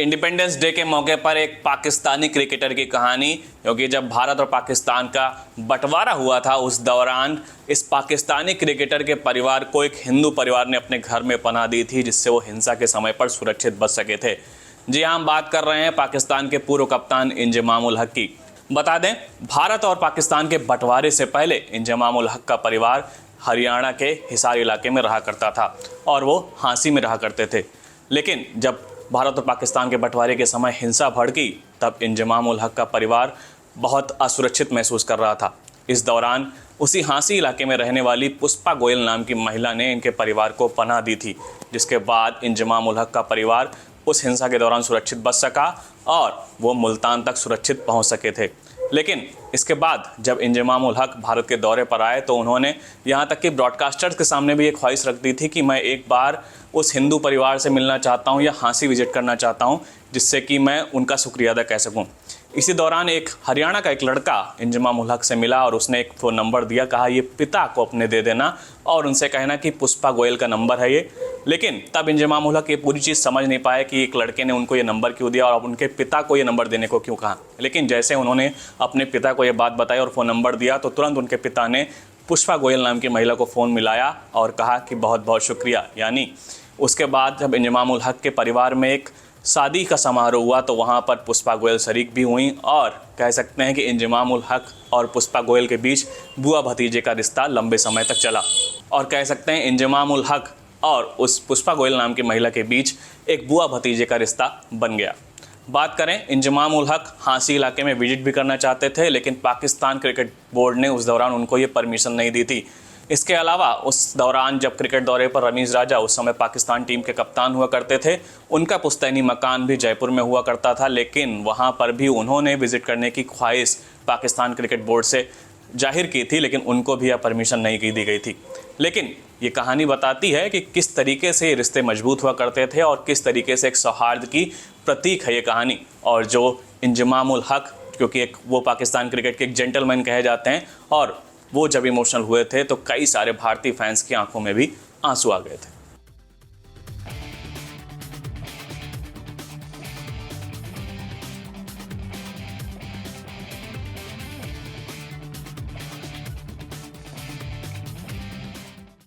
Independence day के मौके पर एक पाकिस्तानी क्रिकेटर की कहानी, क्योंकि जब भारत और पाकिस्तान का बंटवारा हुआ था उस दौरान इस पाकिस्तानी क्रिकेटर के परिवार को एक हिंदू परिवार ने अपने घर में पनाह दी थी, जिससे वो हिंसा के समय पर सुरक्षित बच सके थे। जी हाँ, हम बात कर रहे हैं पाकिस्तान के पूर्व कप्तान इंजमाम उल हक की। बता दें, भारत और पाकिस्तान के बंटवारे से पहले इंजमाम उल हक का परिवार हरियाणा के हिसार इलाके में रहा करता था और वो हांसी में रहा करते थे। लेकिन जब भारत और पाकिस्तान के बंटवारे के समय हिंसा भड़की, तब इंजमाम उल हक का परिवार बहुत असुरक्षित महसूस कर रहा था। इस दौरान उसी हांसी इलाके में रहने वाली पुष्पा गोयल नाम की महिला ने इनके परिवार को पनाह दी थी, जिसके बाद इंजमाम उल हक का परिवार उस हिंसा के दौरान सुरक्षित बच सका और वो मुल्तान तक सुरक्षित पहुंच सके थे। लेकिन इसके बाद जब इंजमाम उल हक भारत के दौरे पर आए तो उन्होंने यहाँ तक कि ब्रॉडकास्टर्स के सामने भी एक ख्वाहिश रख दी थी कि मैं एक बार उस हिंदू परिवार से मिलना चाहता हूँ या हांसी विजिट करना चाहता हूँ, जिससे कि मैं उनका शुक्रिया अदा कर सकूँ। इसी दौरान एक हरियाणा का एक लड़का इंजमाम उल हक से मिला और उसने एक फ़ोन नंबर दिया, कहा ये पिता को अपने दे देना और उनसे कहना कि पुष्पा गोयल का नंबर है ये। लेकिन तब इंजमाम उल हक ये पूरी चीज़ समझ नहीं पाए कि एक लड़के ने उनको ये नंबर क्यों दिया और उनके पिता को ये नंबर देने को क्यों कहा। लेकिन जैसे उन्होंने अपने पिता को ये बात बताई और फ़ोन नंबर दिया तो तुरंत उनके पिता ने पुष्पा गोयल नाम की महिला को फ़ोन मिलाया और कहा कि बहुत बहुत शुक्रिया। यानी उसके बाद जब इंजमाम उल हक के परिवार में एक शादी का समारोह हुआ तो वहाँ पर पुष्पा गोयल शरीक भी हुई और कह सकते हैं कि इंजमाम उल हक और पुष्पा गोयल के बीच बुआ भतीजे का रिश्ता लंबे समय तक चला और कह सकते हैं इंजमाम उल हक और उस पुष्पा गोयल नाम की महिला के बीच एक बुआ भतीजे का रिश्ता बन गया। बात करें, इंजमाम उल हक हांसी इलाके में विजिट भी करना चाहते थे, लेकिन पाकिस्तान क्रिकेट बोर्ड ने उस दौरान उनको ये परमिशन नहीं दी थी। इसके अलावा उस दौरान जब क्रिकेट दौरे पर रमीज़ राजा उस समय पाकिस्तान टीम के कप्तान हुआ करते थे, उनका पुश्तैनी मकान भी जयपुर में हुआ करता था, लेकिन वहाँ पर भी उन्होंने विज़िट करने की ख्वाहिश पाकिस्तान क्रिकेट बोर्ड से जाहिर की थी, लेकिन उनको भी यह परमिशन नहीं दी गई थी। लेकिन ये कहानी बताती है कि किस तरीके से ये रिश्ते मजबूत हुआ करते थे और किस तरीके से एक सौहार्द की प्रतीक है ये कहानी। और जो इंजमाम उल हक, क्योंकि एक वो पाकिस्तान क्रिकेट के एक जेंटलमैन कहे जाते हैं, और वो जब इमोशनल हुए थे तो कई सारे भारतीय फैंस की आंखों में भी आंसू आ गए थे।